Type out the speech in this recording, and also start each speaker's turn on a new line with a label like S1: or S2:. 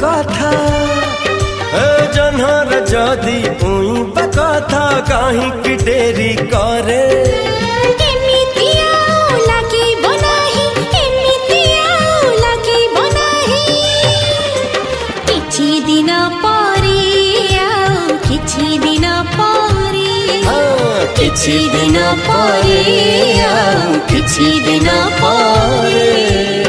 S1: कथा जन्हर जदि उइबा कथा काहे डेरी करे
S2: किछि दिन परे किछि दिन परे।